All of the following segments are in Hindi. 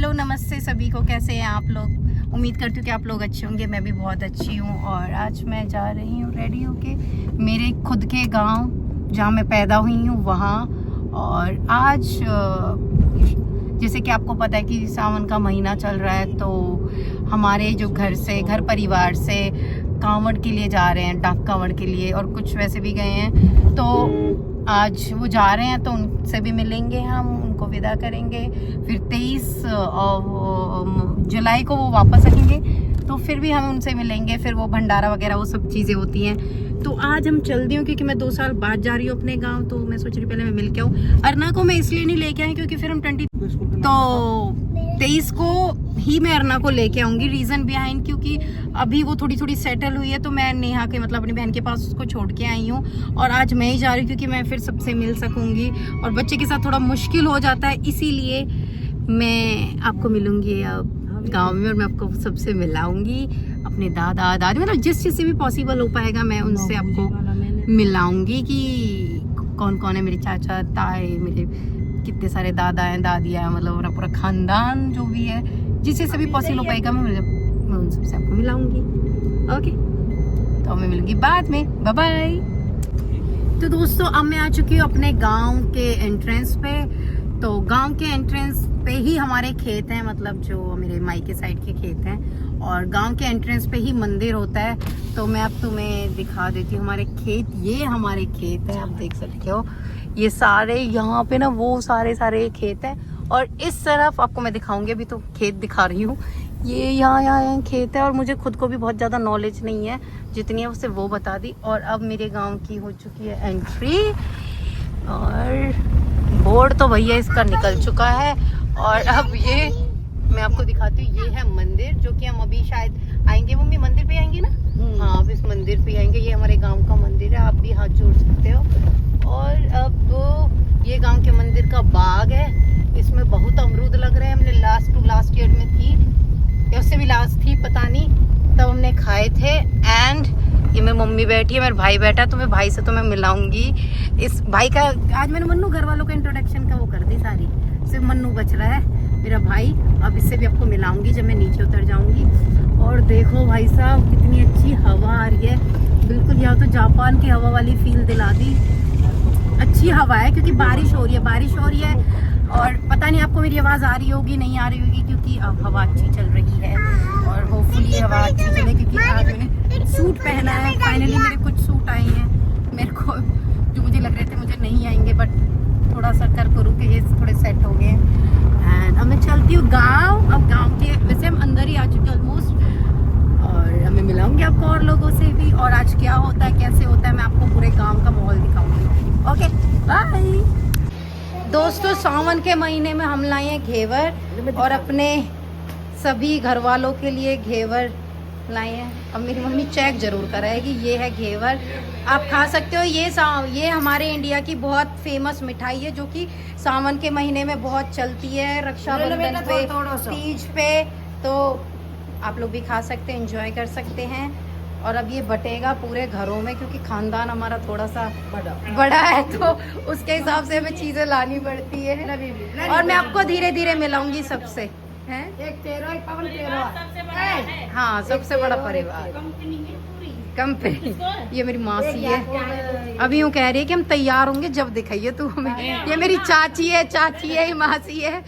हेलो नमस्ते सभी को, कैसे हैं आप लोग। उम्मीद करती हूँ कि आप लोग अच्छे होंगे। मैं भी बहुत अच्छी हूँ। और आज मैं जा रही हूँ रेडी होके मेरे खुद के गांव जहाँ मैं पैदा हुई हूँ वहाँ। और आज जैसे कि आपको पता है कि सावन का महीना चल रहा है, तो हमारे जो घर परिवार से कांवड़ के लिए जा रहे हैं, डाक कांवड़ के लिए, और कुछ वैसे भी गए हैं। तो आज वो जा रहे हैं तो उनसे भी मिलेंगे, हम उनको विदा करेंगे। फिर 23 जुलाई को वो वापस आएंगे, तो फिर भी हम उनसे मिलेंगे। फिर वो भंडारा वगैरह वो सब चीज़ें होती हैं। तो आज हम चल दी हूँ क्योंकि मैं 2 साल बाद जा रही हूँ अपने गांव, तो मैं सोच रही पहले मैं मिल के आऊँ। अरना को मैं इसलिए नहीं लेके आई क्योंकि फिर हम 23 को ही मैं अरना को लेके आऊँगी। रीज़न बिहाइंड, क्योंकि अभी वो थोड़ी सेटल हुई है, तो मैं नेहा के मतलब अपनी बहन के पास उसको छोड़ के आई हूँ। और आज मैं ही जा रही हूँ क्योंकि मैं फिर सबसे मिल सकूँगी, और बच्चे के साथ थोड़ा मुश्किल हो जाता है, इसीलिए मैं आपको मिलूँगी अब गांव में। और मैं आपको सबसे मिलाऊंगी, अपने दादा दादी, मतलब जिस चीज़ से भी पॉसिबल हो पाएगा मैं उनसे आपको मिलाऊंगी कि कौन कौन है मेरे चाचा ताए, मेरे कितने सारे दादा हैं दादियाँ हैं, मतलब मेरा पूरा खानदान जो भी है, जिससे से भी पॉसिबल हो पाएगा मैं उन सबसे आपको मिलाऊंगी। ओके, तो मैं मिलूंगी बाद में। Bye bye. तो दोस्तों, अब मैं आ चुकी हूँ अपने गांव के एंट्रेंस पे। तो गांव के एंट्रेंस पे ही हमारे खेत हैं, मतलब जो मेरे मायके साइड के खेत हैं, और गांव के एंट्रेंस पे ही मंदिर होता है। तो मैं अब तुम्हें दिखा देती हूँ हमारे खेत। ये हमारे खेत हैं, आप देख सकते हो। ये सारे यहाँ पे ना वो सारे खेत हैं, और इस तरफ आपको मैं दिखाऊंगी। अभी तो खेत दिखा रही हूँ। ये यहाँ खेत है, और मुझे खुद को भी बहुत ज़्यादा नॉलेज नहीं है, जितनी है उससे वो बता दी। और अब मेरे गाँव की हो चुकी है एंट्री, और बोर्ड तो भैया इसका निकल चुका है। और अब ये मैं आपको दिखाती हूँ, ये है मंदिर, जो कि हम अभी शायद आएंगे। मम्मी मंदिर पे आएंगे ना? हाँ, अब इस मंदिर पे आएंगे। ये हमारे गांव का मंदिर है, आप भी हाथ जोड़ सकते हो। और अब ये गांव के मंदिर का बाग है, इसमें बहुत अमरूद लग रहे हैं। हमने लास्ट ईयर में थी, या उससे भी लास्ट थी, पता नहीं, तब हमने खाए थे। एंड ये मेरी मम्मी बैठी है, मेरा भाई बैठा है, तो मैं भाई से तो मैं मिलाऊंगी। इस भाई का आज मैंने मन्नू घर वालों का इंट्रोडक्शन का वो कर दी सारी, सिर्फ मन्नू बच रहा है मेरा भाई। अब इससे भी आपको मिलाऊंगी जब मैं नीचे उतर जाऊंगी। और देखो भाई साहब, कितनी अच्छी हवा आ रही है, बिल्कुल यहाँ तो जापान की हवा वाली फील दिला दी। अच्छी हवा है क्योंकि बारिश हो रही है। और पता नहीं आपको मेरी आवाज़ आ रही होगी नहीं आ रही होगी, क्योंकि अब हवा अच्छी चल रही है। और होपफुली हवा अच्छी चले, क्योंकि आज मैंने सूट पहना है। फाइनली मेरे कुछ सूट आए हैं मेरे को, जो मुझे लग रहे थे मुझे नहीं आएंगे, बट थोड़ा सा करू के ये थोड़े सेट हो गए। एंड अब मैं चलती हूँ गाँव। अब गाँव के वैसे हम अंदर ही आ चुके हैं ऑलमोस्ट, और मैं मिलाऊंगी आपको और लोगों से भी। और आज क्या होता है, कैसे होता है, मैं आपको पूरे गाँव का माहौल दिखाऊंगी। Okay bye. दोस्तों, सावन के महीने में हम लाए हैं घेवर, और अपने सभी घर वालों के लिए घेवर लाए हैं। अब मेरी मम्मी चेक जरूर कराएगी। ये है घेवर, आप खा सकते हो। ये हमारे इंडिया की बहुत फेमस मिठाई है, जो कि सावन के महीने में बहुत चलती है, रक्षाबंधन पे, तीज पे। तो आप लोग भी खा सकते हैं, एंजॉय कर सकते हैं। और अब ये बटेगा पूरे घरों में, क्योंकि खानदान हमारा थोड़ा सा बड़ा है, तो उसके हिसाब से हमें चीजें लानी पड़ती है। और मैं आपको धीरे धीरे मिलाऊंगी सबसे। हैं? हाँ, सबसे बड़ा परिवार कंपनी। ये मेरी मासी है, अभी यूँ कह रही है कि हम तैयार होंगे जब दिखाइए तू हमें। ये मेरी चाची है, मासी है।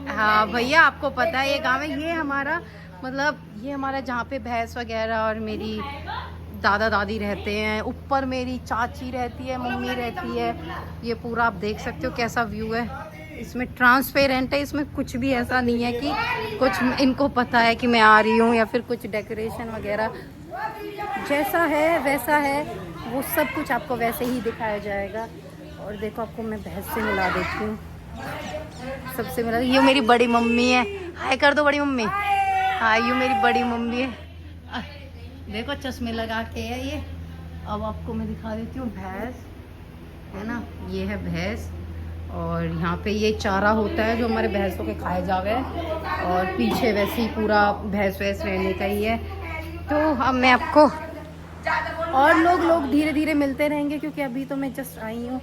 हाँ भैया, आपको पता है ये गाँव है, ये हमारा मतलब ये हमारा जहाँ पे भैंस वगैरह और मेरी दादा दादी रहते हैं। ऊपर मेरी चाची रहती है, मम्मी रहती है। ये पूरा आप देख सकते हो कैसा व्यू है। इसमें ट्रांसपेरेंट है, इसमें कुछ भी ऐसा नहीं है कि कुछ इनको पता है कि मैं आ रही हूँ, या फिर कुछ डेकोरेशन वगैरह। जैसा है वैसा है, वो सब कुछ आपको वैसे ही दिखाया जाएगा। और देखो, आपको मैं भैंस से मिला देती हूँ, सबसे मिला। ये मेरी बड़ी मम्मी है, हाय कर दो बड़ी मम्मी। हाँ, ये मेरी बड़ी मम्मी है। देखो चश्मे लगा के है ये। अब आपको मैं दिखा देती हूँ भैंस, है ना, ये है भैंस। और यहाँ पे ये चारा होता है जो हमारे भैंसों के खाए जावे, और पीछे वैसे ही पूरा भैंस वैस रहने का ही है। तो अब मैं आपको और लोग धीरे धीरे मिलते रहेंगे, क्योंकि अभी तो मैं जस्ट आई हूँ,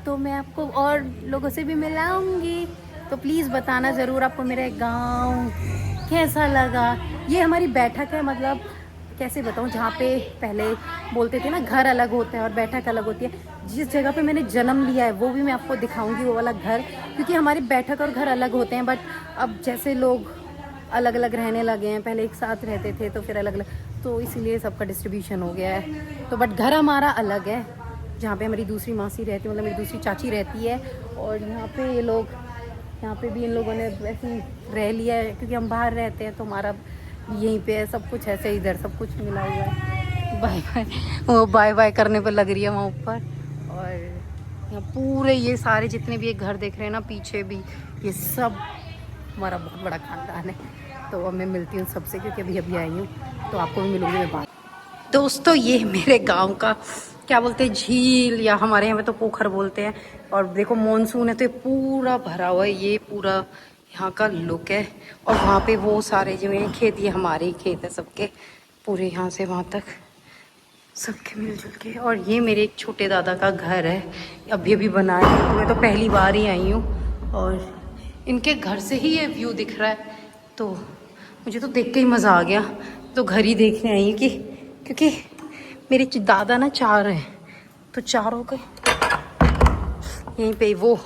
तो मैं आपको और लोगों से भी मिलाऊंगी। तो प्लीज़ बताना ज़रूर आपको मेरा गांव कैसा लगा। ये हमारी बैठक है, मतलब कैसे बताऊँ, जहाँ पे पहले बोलते थे ना घर अलग होता है और बैठक अलग होती है। जिस जगह पे मैंने जन्म लिया है वो भी मैं आपको दिखाऊंगी, वो वाला घर, क्योंकि हमारी बैठक और घर अलग होते हैं। बट अब जैसे लोग अलग अलग रहने लगे हैं, पहले एक साथ रहते थे तो फिर अलग अलग, तो इसीलिए सबका डिस्ट्रीब्यूशन हो गया है। तो बट घर हमारा अलग है, जहाँ पे हमारी दूसरी मासी रहती है, मतलब मेरी दूसरी चाची रहती है। और यहाँ पे ये लोग, यहाँ पे भी इन लोगों ने वैसे ही रह लिया है, क्योंकि हम बाहर रहते हैं तो हमारा यहीं पे है सब कुछ, ऐसे इधर सब कुछ मिला हुआ है। बाय बाय, वो बाय बाय करने पर लग रही है वहाँ ऊपर। और यहाँ पूरे ये सारे जितने भी ये घर देख रहे हैं ना पीछे भी, ये सब हमारा बहुत बड़ा खानदान है। तो अब मैं मिलती हूँ सबसे, क्योंकि अभी अभी आई हूँ, तो आपको भी मिलूंगी मैं बात। दोस्तों ये मेरे गांव का क्या बोलते हैं, झील, या हमारे यहाँ में तो पोखर बोलते हैं। और देखो मॉनसून है तो ये पूरा भरा हुआ है, ये पूरा यहाँ का लुक है। और वहाँ पे वो सारे जो हैं खेत, ये हमारे ही खेत है सबके, पूरे यहाँ से वहाँ तक सबके मिलजुल के। और ये मेरे एक छोटे दादा का घर है, अभी अभी बना है, मैं तो पहली बार ही आई हूँ। और इनके घर से ही ये व्यू दिख रहा है, तो मुझे तो देख के ही मज़ा आ गया। तो घर ही देखने आई हूँ, कि क्योंकि मेरे दादा ना 4 हैं, तो चारों का यहीं पे, वो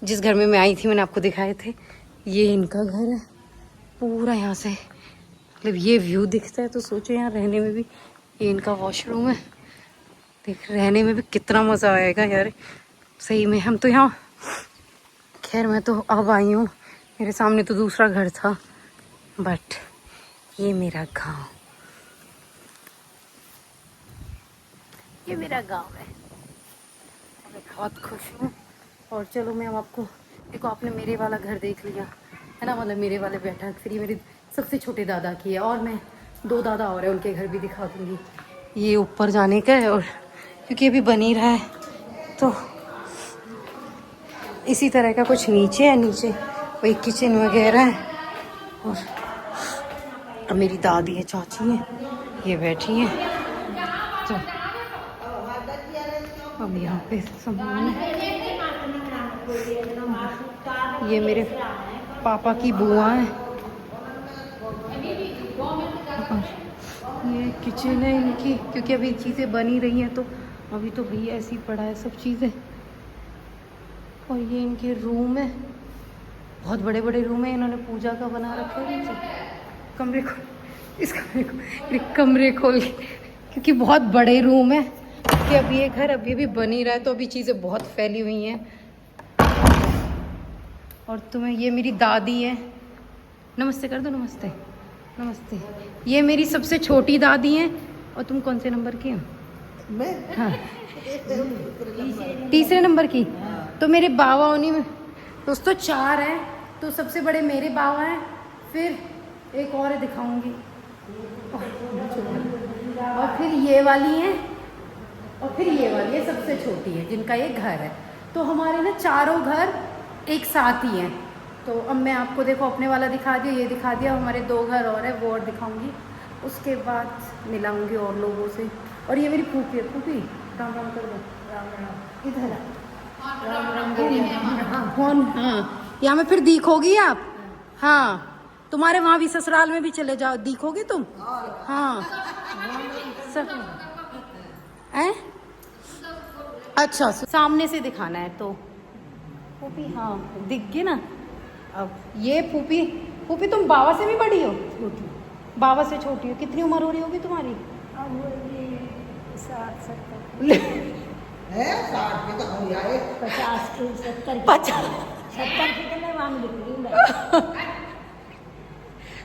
जिस घर में मैं आई थी मैंने आपको दिखाए थे, ये इनका घर है पूरा। यहाँ से मतलब ये व्यू दिखता है, तो सोचो यहाँ रहने में भी, ये इनका वॉशरूम है, देख रहने में भी कितना मज़ा आएगा यार सही में। हम तो यहाँ, खैर मैं तो अब आई हूँ, मेरे सामने तो दूसरा घर था, बट ये मेरा गांव, ये मेरा गांव है, मैं बहुत खुश हूँ। और चलो मैं अब आपको, देखो आपने मेरे वाला घर देख लिया है ना, मतलब मेरे वाले बैठक, फिर ये मेरे सबसे छोटे दादा की है, और मैं 2 दादा और हैं उनके घर भी दिखा दूँगी। ये ऊपर जाने का है, और क्योंकि अभी बन ही रहा है तो इसी तरह का कुछ नीचे है, नीचे वही किचन वगैरह है। और अब मेरी दादी है, चाची है, ये बैठी है, तो अब यहाँ पे सामान है। ये मेरे पापा की बुआ है, ये किचन है इनकी, क्योंकि अभी चीज़ें बन ही रही हैं, तो अभी तो भैया ऐसे ही पड़ा है सब चीज़ें। और ये इनके रूम है, बहुत बड़े बड़े रूम है, इन्होंने पूजा का बना रखा है। कमरे खोल, इस कमरे खोल, क्योंकि बहुत बड़े रूम है, कि अभी ये घर अभी भी बन ही रहा है, तो अभी चीज़ें बहुत फैली हुई हैं। और तुम्हें, ये मेरी दादी है, नमस्ते कर दो, नमस्ते नमस्ते। ये मेरी सबसे छोटी दादी हैं। और तुम कौन से नंबर की हो? मैं हाँ, तीसरे नंबर की। तो मेरे बाबा उन्हीं में, दोस्तों 4 हैं, तो सबसे बड़े मेरे बाबा हैं, फिर एक और है दिखाऊंगी, और फिर ये वाली है, और फिर ये वाली है सबसे छोटी है, जिनका ये घर है। तो हमारे ना चारों घर एक साथ ही हैं। तो अब मैं आपको देखो अपने वाला दिखा दिया, ये दिखा दिया, हमारे 2 घर और है, वो और दिखाऊंगी, उसके बाद मिलाऊंगी और लोगों से। और ये मेरी फूफी है, फूफी राम राम कर दो, राम राम, इधर कौन? हाँ, यहाँ में फिर दिखोगी आप, हाँ, तुम्हारे वहाँ भी ससुराल में भी चले जाओ, दिखोगे तुम, हाँ सब है। अच्छा सामने से दिखाना है तो फूफी, हाँ दिख गई ना। अब ये फूफी, फूफी तुम बाबा से भी बड़ी हो? छोटी, बाबा से छोटी हो। कितनी उम्र हो रही होगी तुम्हारी? अब होगी 60-70 है, 60 के तो हो जाए, 50 के 70 के तो मैं वहाँ लिख रही हूँ।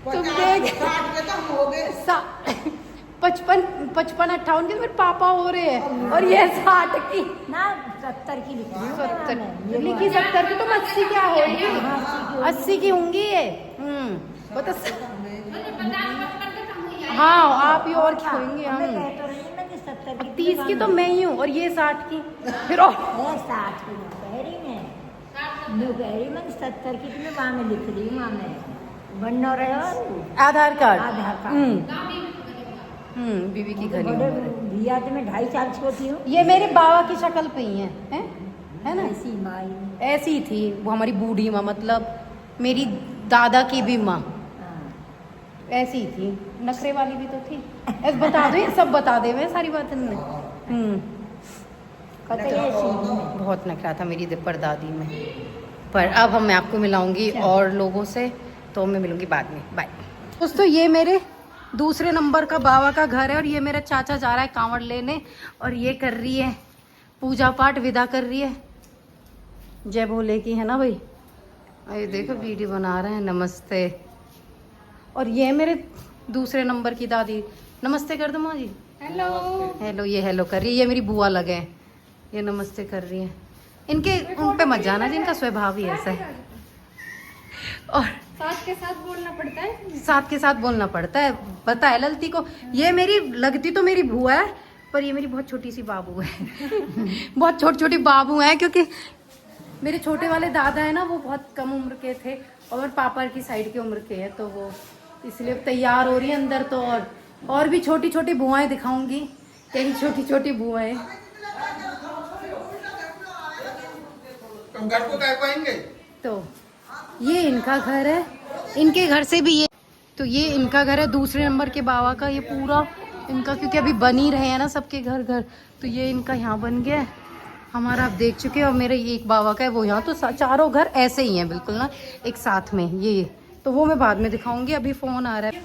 तुम देख 60 के तो हो गए, 55-58 के तो मेरे पापा हो रहे हैं, और ये 60 की ना 70 की लिख रही हूँ। 70 लिखी, 70 की, तुम 80 क्या होगी? 80 की होंगी ये। बता, हाँ आप ही और क्या होंगे हम। 30 की तो मैं ही हूँ, और ये 60 की, फिर और 60 की दोपहरी में, दोपहरी में 70 की मैं वहाँ में लिख रही हूँ, वहाँ में बन रहे हो आधार कार्ड, आधार कार्ड। बीबी की घनी बड़े उम्र है। भैया तो मैं 2.5 साल छोटी हूँ। ये मेरे बाबा की शक्ल पे ही है? है ना, ऐसी माई। ऐसी थी वो हमारी बूढ़ी माँ, मतलब मेरी दादा की भी माँ हाँ। ऐसी ही थी, नखरे वाली भी तो थी। ऐसे बता दो, ये सब बता दे मैं सारी बातें ने। कहते ऐसी ही। बहुत नखरा था मेरी परदादी में। पर अब मैं आपको मिलाऊंगी और लोगों से, तो मैं मिलूंगी बाद में। बाय दोस्तों। ये मेरे दूसरे नंबर का बाबा का घर है और ये मेरा चाचा जा रहा है कांवड़ लेने और ये कर रही है पूजा पाठ, विदा कर रही है। जय भोले की है ना भाई। अरे देखो वीडियो बना रहे हैं, नमस्ते। और ये मेरे दूसरे नंबर की दादी, नमस्ते कर दो माँ जी। हेलो हेलो, ये हेलो कर रही है। ये मेरी बुआ लगे हैं, ये नमस्ते कर रही है। इनके उन पे मत जाना, जिनका स्वभाव ही ऐसा है। और साथ के साथ बोलना पड़ता है, साथ के साथ बोलना पड़ता है, पता है ललती को। ये मेरी लगती तो मेरी बुआ है, पर ये मेरी बहुत छोटी सी बाबू है। बहुत छोटी छोटी बाबू हैं, क्योंकि मेरे छोटे वाले दादा है ना, वो बहुत कम उम्र के थे और पापा की साइड की उम्र के हैं, तो वो इसलिए तैयार हो रही है अंदर। तो और भी छोटी छोटी बुआएं दिखाऊंगी, कई छोटी छोटी बुआएं। तुम घर को क्या पाएंगे? तो ये इनका घर है, इनके घर से भी ये, तो ये इनका घर है दूसरे नंबर के बाबा का। ये पूरा इनका, क्योंकि अभी बन ही रहे हैं ना सबके घर घर, तो ये इनका यहाँ बन गया है। हमारा आप देख चुके हैं, और मेरे एक बाबा का है वो यहाँ। तो चारों घर ऐसे ही हैं बिल्कुल ना, एक साथ में। ये तो वो मैं बाद में दिखाऊंगी, अभी फ़ोन आ रहा है।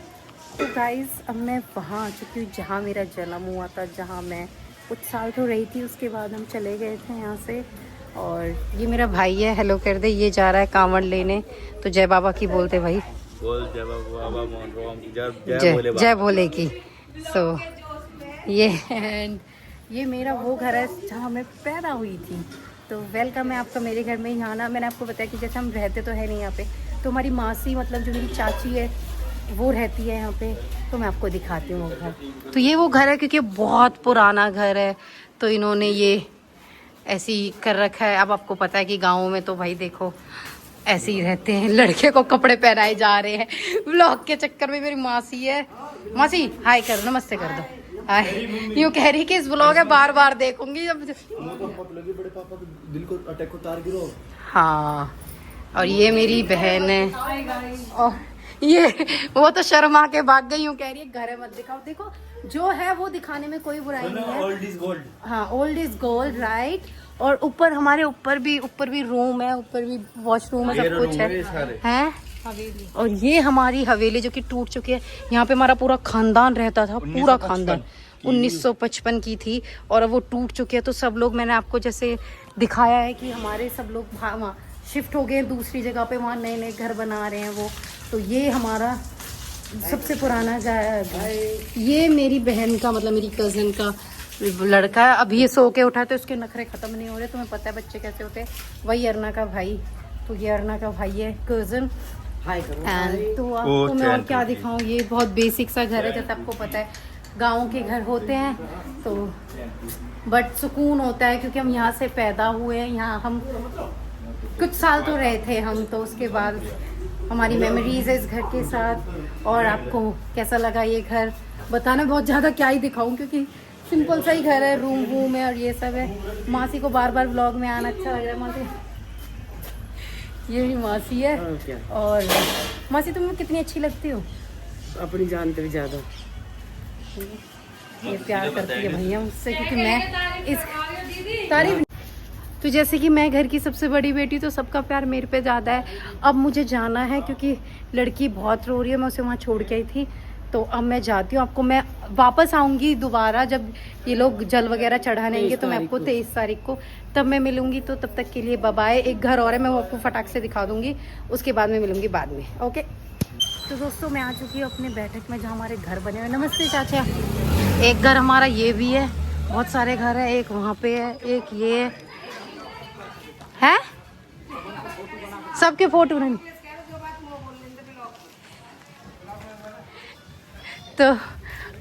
तो गाइज़ अब मैं वहाँ आ चुकी हूँ जहाँ मेरा जन्म हुआ था, जहाँ मैं कुछ साल तो रही थी। उसके बाद हम चले गए थे यहाँ से। और ये मेरा भाई है, हेलो कर दे। ये जा रहा है कांवड़ लेने, तो जय बाबा की बोलते भाई, बोल जय बाबा मोहन राम की जय भोले की। सो ये मेरा वो घर है जहाँ मैं पैदा हुई थी। तो वेलकम है आपका मेरे घर में। यहाँ ना मैंने आपको बताया कि जैसे हम रहते तो है नहीं यहाँ पे, तो हमारी मासी, मतलब जो मेरी चाची है, वो रहती है यहाँ पे। तो मैं आपको दिखाती हूँ वो घर। तो ये वो घर है, क्योंकि बहुत पुराना घर है, तो इन्होंने ये ऐसे ही कर रखा है। अब आपको पता है कि गाँव में तो भाई देखो ऐसे ही रहते हैं, लड़के को कपड़े पहनाए जा रहे हैं। व्लॉग के चक्कर में मेरी मासी है, मासी हाय कर, नमस्ते कर दो। यूँ कह रही कि इस व्लॉग है बार बार देखूंगी जब। बड़े पापा दिल को अटैक उतार गिरो। हाँ, और ये मेरी बहन है, और ये वो तो शर्मा के भाग गई। यूँ कह रही है घर है मत दिखाओ। देखो जो है वो दिखाने में कोई बुराई नहीं है। Old is gold. हाँ, ओल्ड इज गोल्ड, राइट। और ऊपर हमारे ऊपर भी रूम है, ऊपर भी वॉशरूम है, सब कुछ है। और ये हमारी हवेली जो कि टूट चुकी है। यहाँ पे हमारा पूरा खानदान रहता था, पूरा खानदान 1955 की थी, और अब वो टूट चुकी है। तो सब लोग, मैंने आपको जैसे दिखाया है कि हमारे सब लोग वहाँ शिफ्ट हो गए दूसरी जगह पे, वहाँ नए नए घर बना रहे हैं वो। तो ये हमारा सबसे पुराना ये मेरी बहन का, मतलब मेरी कज़न का लड़का है। अभी ये सो के उठा, तो उसके नखरे ख़त्म नहीं हो रहे। तुम्हें पता है बच्चे कैसे होते हैं। वही अरना का भाई, तो ये अरना का भाई है, कज़न। तो आपको मैं और क्या दिखाऊं। ये बहुत बेसिक सा घर है, जैसे आपको पता है गाँव के घर होते हैं, तो बट सुकून होता है, क्योंकि हम यहाँ से पैदा हुए हैं। यहाँ हम कुछ साल तो रहे थे हम, तो उसके बाद हमारी मेमोरीज है इस घर के साथ। और आपको कैसा लगा ये घर बताना, बहुत ज़्यादा क्या ही दिखाऊं, क्योंकि सिंपल सा ही घर है, रूम वूम है और ये सब है। मासी को बार बार व्लॉग में आना अच्छा लग रहा है। मासी, ये भी मासी है। और मासी तुम्हें कितनी अच्छी लगती हो, अपनी जान पे भी ज्यादा। ये प्यार करती है भैया मुझसे, क्योंकि मैं इस तारीफ। तो जैसे कि मैं घर की सबसे बड़ी बेटी, तो सबका प्यार मेरे पे ज़्यादा है। अब मुझे जाना है, क्योंकि लड़की बहुत रो रही है। मैं उसे वहाँ छोड़ के आई थी, तो अब मैं जाती हूँ। आपको मैं वापस आऊँगी दोबारा, जब ये लोग जल वगैरह चढ़ानेंगे, तो मैं आपको 23 तारीख को तब मैं मिलूँगी। तो तब तक के लिए बाय बाय। एक घर और है, मैं वो आपको फटाक से दिखा दूँगी, उसके बाद में मिलूँगी बाद में। ओके। तो दोस्तों मैं आ चुकी हूँ अपने बैठक में, जहाँ हमारे घर बने हुए। नमस्ते चाचा। एक घर हमारा ये भी है, बहुत सारे घर है। एक वहाँ पे है, एक ये है, सबके फोटो नहीं। तो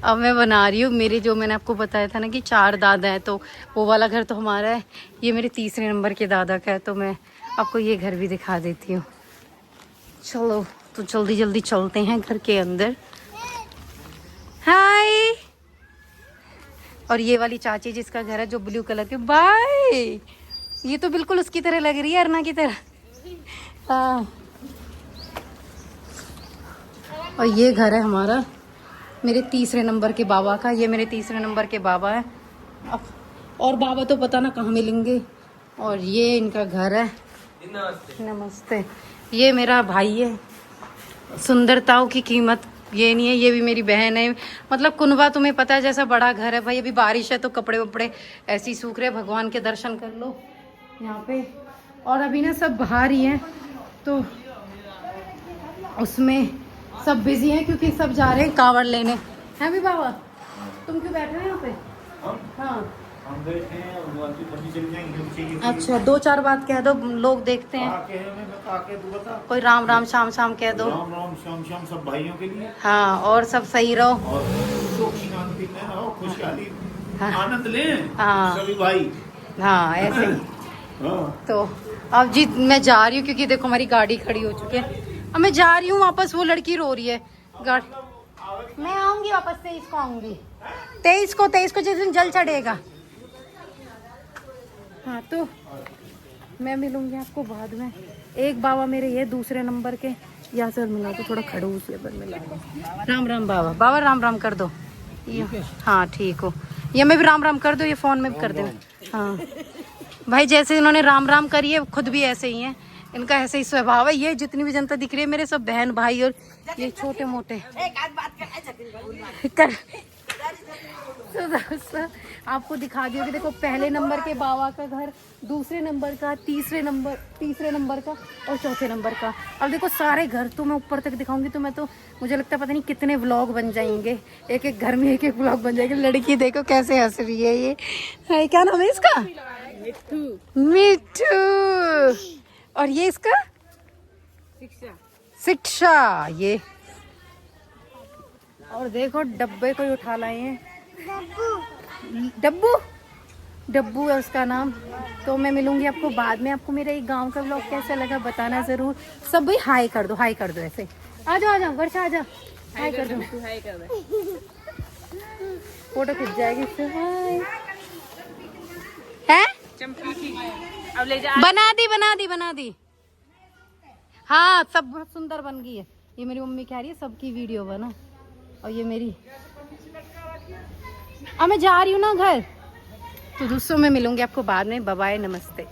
अब मैं बना रही हूँ मेरे, जो मैंने आपको बताया था ना कि 4 दादा हैं, तो वो वाला घर तो हमारा है। ये मेरे तीसरे नंबर के दादा का है, तो मैं आपको ये घर भी दिखा देती हूँ। चलो तो जल्दी जल्दी चलते हैं घर के अंदर। हाय। और ये वाली चाची जिसका घर है जो ब्लू कलर के, बाय। ये तो बिल्कुल उसकी तरह लग रही है, अरना की तरह। हाँ। और ये घर है हमारा, मेरे तीसरे नंबर के बाबा का। ये मेरे तीसरे नंबर के बाबा है। अब और बाबा तो पता ना कहाँ मिलेंगे। और ये इनका घर है। नमस्ते। ये मेरा भाई है। सुंदरताओं की कीमत ये नहीं है, ये भी मेरी बहन है। मतलब कुनबा तुम्हें पता है जैसा बड़ा घर है भाई। अभी बारिश है तो कपड़े वपड़े ऐसे ही सूख रहे। भगवान के दर्शन कर लो यहाँ पे। और अभी ना सब बाहर ही हैं तो उसमें सब बिजी हैं क्योंकि सब जा रहे हैं कांवड़ लेने। हैं भी बाबा, तुम क्यों बैठे हो यहाँ पे? हाँ हम बैठे हैं और वो आके बंदी चली जाएंगे। अच्छा, 2-4 बात कह दो, लोग देखते हैं। कोई राम राम शाम शाम कह दो। राम राम श्याम श्याम सब भाइयों के लिए। हाँ, और सब सही रहो। और सुख शांति में रहो, खुशहाली हाँ। आनंद लें हाँ। सभी भाई। हाँ ऐसे ही। हाँ। तो अब जी मैं जा रही हूँ क्योंकि देखो हमारी गाड़ी खड़ी हो चुकी है। अब मैं जा रही हूँ वापस। वो लड़की रो रही है गाड़ी। मैं आऊंगी वापस 23 को आऊंगी। 23 को जिस दिन जल चढ़ेगा। हाँ तो मैं मिलूंगी आपको बाद में। एक बाबा मेरे ये दूसरे नंबर के, यहाँ से मिला तो थोड़ा खड़ूस लेबर मिला। राम राम बाबा। बाबा राम राम कर दो। ये हाँ ठीक हो। ये मैं भी राम राम कर दो, ये फोन में भी कर दो। हाँ भाई, जैसे इन्होंने राम राम करी है खुद भी ऐसे ही हैं। इनका ऐसे ही स्वभाव है। ये जितनी भी जनता दिख रही है मेरे सब बहन भाई और ये छोटे मोटे कर। तो दोस्तों आपको दिखा दिया कि देखो पहले नंबर के बाबा का घर, दूसरे नंबर का, तीसरे नंबर का और चौथे नंबर का। अब देखो सारे घर तो मैं ऊपर तक दिखाऊंगी तो मैं तो मुझे लगता है पता नहीं कितने व्लॉग बन जाएंगे। एक एक घर में एक एक व्लॉग बन जाएंगे। लड़की देखो कैसे हंस रही है। ये है, क्या नाम है इसका? मिट्टू। और ये इसका शिक्षा। ये और देखो डब्बे कोई उठा लाए हैं। डब्बू है उसका नाम। तो मैं मिलूंगी आपको बाद में। आपको मेरा एक गांव का व्लॉग कैसा लगा बताना जरूर। सब भाई हाई कर दो, हाई कर दो। ऐसे आ जाओ वर्षा, आ जाओ, हाई कर दो। फोटो खिंच जाएगी इससे। हाय है अब ले जा। बना दी। हाँ सब बहुत सुंदर बन गई है। ये मेरी मम्मी कह रही है सबकी वीडियो बना। और ये मेरी, अब मैं जा रही हूँ ना घर। तो दोस्तों मैं मिलूंगी आपको बाद में। बाय बाय, नमस्ते।